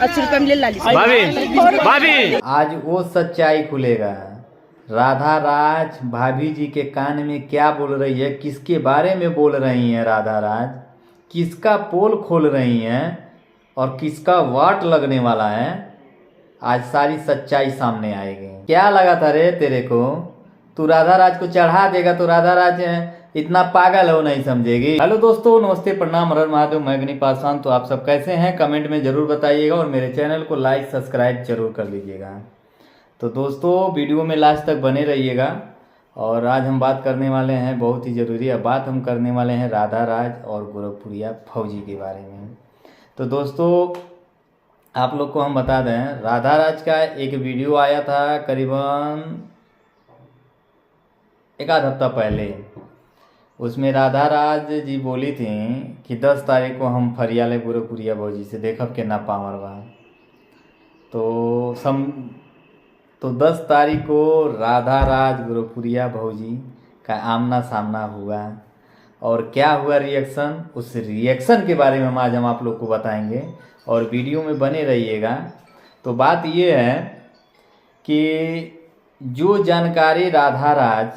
₹80 में ले ला ली। भाभी भाभी आज वो सच्चाई खुलेगा। राधा राज भाभी जी के कान में क्या बोल रही है, किसके बारे में बोल रही हैं राधा राज, किसका पोल खोल रही हैं और किसका वाट लगने वाला है, आज सारी सच्चाई सामने आएगी। क्या लगा था रे तेरे को, तू राधा राज को चढ़ा देगा तो राधा राज इतना पागल हो नहीं समझेगी। हेलो दोस्तों, नमस्ते, प्रणाम, हर हर महादेव, मैं अग्नि पासवान। तो आप सब कैसे हैं, कमेंट में जरूर बताइएगा और मेरे चैनल को लाइक सब्सक्राइब जरूर कर लीजिएगा। तो दोस्तों वीडियो में लास्ट तक बने रहिएगा। और आज हम बात करने वाले हैं बहुत ही ज़रूरी है, बात हम करने वाले हैं राधा राज और गोरखपुरिया फौजी के बारे में। तो दोस्तों आप लोग को हम बता दें, राधा राज का एक वीडियो आया था करीबन एक आध हफ्ता पहले। उसमें राधा राज जी बोली थी कि 10 तारीख को हम फरियाले गोरखपुरिया भौजी से देखब के ना पावर बा। तो 10 तारीख को राधा राज गोरखपुरिया भौजी का आमना सामना हुआ। और क्या हुआ रिएक्शन, उस रिएक्शन के बारे में आज हम आप लोग को बताएंगे और वीडियो में बने रहिएगा। तो बात ये है कि जो जानकारी राधा राज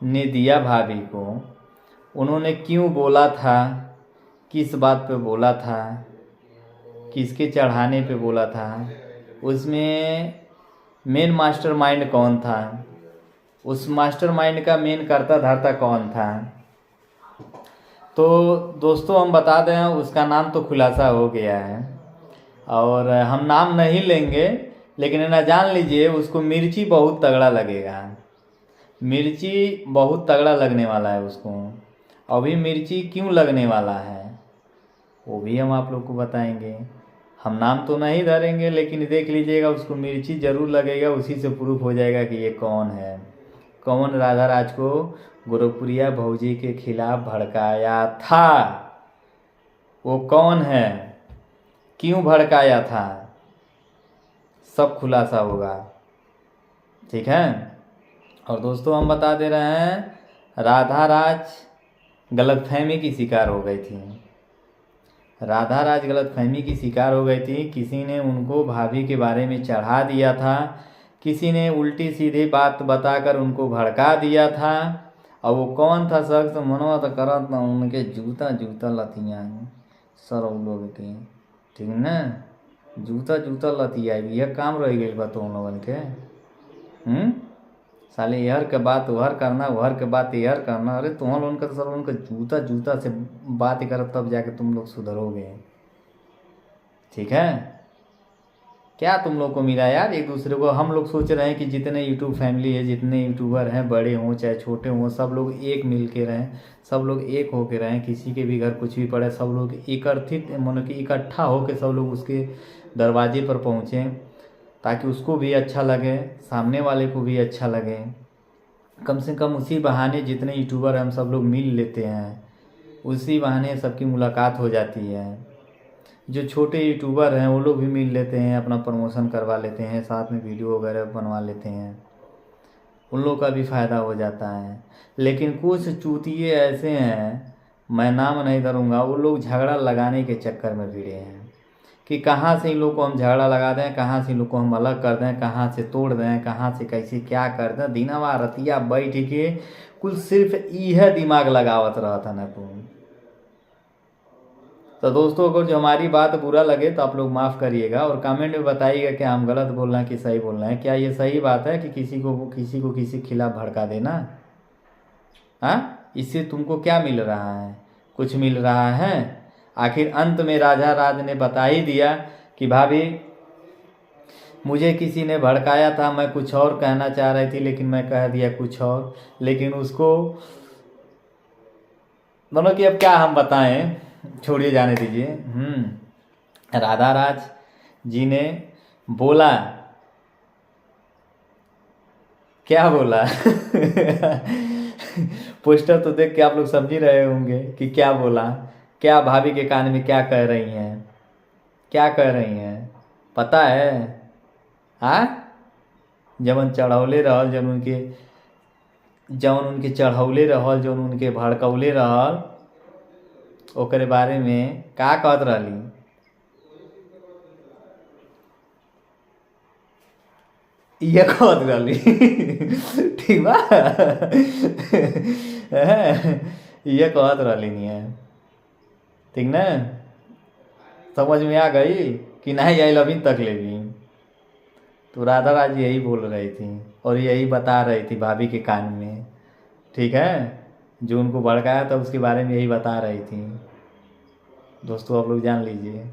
ने दिया भाभी को, उन्होंने क्यों बोला था, किस बात पे बोला था, किसके चढ़ाने पे बोला था, उसमें मेन मास्टरमाइंड कौन था, उस मास्टरमाइंड का मेन कर्ता धर्ता कौन था। तो दोस्तों हम बता दें, उसका नाम तो खुलासा हो गया है और हम नाम नहीं लेंगे, लेकिन ना जान लीजिए उसको मिर्ची बहुत तगड़ा लगेगा, मिर्ची बहुत तगड़ा लगने वाला है उसको। अभी मिर्ची क्यों लगने वाला है वो भी हम आप लोग को बताएंगे। हम नाम तो नहीं धरेंगे, लेकिन देख लीजिएगा उसको मिर्ची ज़रूर लगेगा। उसी से प्रूफ हो जाएगा कि ये कौन है, कौन राधा राज को गोरखपुरिया भौजी के खिलाफ भड़काया था, वो कौन है, क्यों भड़काया था, सब खुलासा होगा, ठीक है। और दोस्तों हम बता दे रहे हैं, राधा राज गलतफहमी की शिकार हो गई थी। राधा राज गलतफहमी की शिकार हो गई थी। किसी ने उनको भाभी के बारे में चढ़ा दिया था, किसी ने उल्टी सीधी बात बताकर उनको भड़का दिया था। और वो कौन था शख्स, मनवा तो करत ना उनके जूता जूता लतियाँ सर लोग के, ठीक ना, जूता जूता लतिया यह काम रह गई बा तुम लोगन के। साले यहर के बात वहर करना, वहर के बात यहर करना। अरे तुम लोगन का सर उनका जूता जूता से बात कर, तब जाके तुम लोग सुधरोगे, ठीक है। क्या तुम लोग को मिला यार एक दूसरे को। हम लोग सोच रहे हैं कि जितने यूट्यूब फैमिली है, जितने यूट्यूबर हैं, बड़े हों चाहे छोटे हों, सब लोग एक मिल के रहें, सब लोग एक होके रहें। किसी के भी घर कुछ भी पड़े, सब लोग एकत्रित मतलब कि इकट्ठा होकर सब लोग उसके दरवाजे पर पहुँचें, ताकि उसको भी अच्छा लगे, सामने वाले को भी अच्छा लगे। कम से कम उसी बहाने जितने यूट्यूबर हम सब लोग मिल लेते हैं, उसी बहाने सबकी मुलाकात हो जाती है। जो छोटे यूट्यूबर हैं वो लोग भी मिल लेते हैं, अपना प्रमोशन करवा लेते हैं, साथ में वीडियो वगैरह बनवा लेते हैं, उन लोग का भी फ़ायदा हो जाता है। लेकिन कुछ चूतिए ऐसे हैं, मैं नाम नहीं धरूँगा, वो लोग झगड़ा लगाने के चक्कर में भिड़े हैं कि कहाँ से इन लोग को हम झगड़ा लगा दें, कहाँ से इन लोग को हम अलग कर दें, कहाँ से तोड़ दें, कहाँ से कैसे क्या कर दें। दिनवा रतिया बैठ के कुल सिर्फ यह दिमाग लगावत रहा था ना तुम। तो दोस्तों अगर जो हमारी बात बुरा लगे तो आप लोग माफ़ करिएगा और कमेंट में बताइएगा कि हम गलत बोल रहे हैं कि सही बोल रहे हैं। क्या ये सही बात है कि किसी के खिलाफ भड़का देना? हाँ, इससे तुमको क्या मिल रहा है? कुछ मिल रहा है? आखिर अंत में राधा राज ने बता ही दिया कि भाभी मुझे किसी ने भड़काया था, मैं कुछ और कहना चाह रही थी लेकिन मैं कह दिया कुछ और। लेकिन उसको दोनों की अब क्या हम बताएं, छोड़िए, जाने दीजिए। राधा राज जी ने बोला, क्या बोला पोस्टर तो देख के आप लोग समझ ही रहे होंगे कि क्या बोला। क्या भाभी के कान में क्या कह रही हैं, क्या कह रही हैं पता है? हाँ, जवन चढ़ौले रहल, जवन उनके चढ़ौले रहल, जवन उनके भड़कौले रहल, ओकरे बारे में का कहत रहली ये कहत रहली ठीक बा ये कहत रहली नहीं है, ठीक ना, समझ में आ गई कि नहीं आई लविन तक ले भी। तो राधा राज यही बोल रही थी और यही बता रही थी भाभी के कान में, ठीक है, जो उनको भड़काया था उसके बारे में यही बता रही थी दोस्तों, आप लोग जान लीजिए,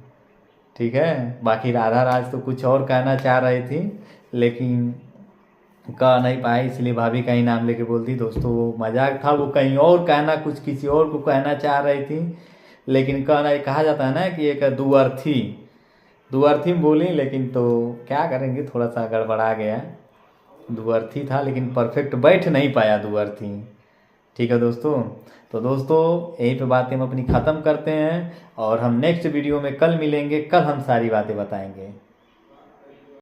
ठीक है। बाकी राधा राज तो कुछ और कहना चाह रही थी लेकिन कह नहीं पाई, इसलिए भाभी का ही नाम लेके बोलती दोस्तों, वो मजाक था, वो कहीं और कहना, कुछ किसी और को कहना चाह रही थी लेकिन कहा जाता है ना कि एक दुअर्थी में बोली, लेकिन तो क्या करेंगे, थोड़ा सा गड़बड़ा गया, दुअर्थी था लेकिन परफेक्ट बैठ नहीं पाया दुअर्थी, ठीक है दोस्तों। तो दोस्तों यहीं पे बातें हम अपनी ख़त्म करते हैं और हम नेक्स्ट वीडियो में कल मिलेंगे, कल हम सारी बातें बताएंगे।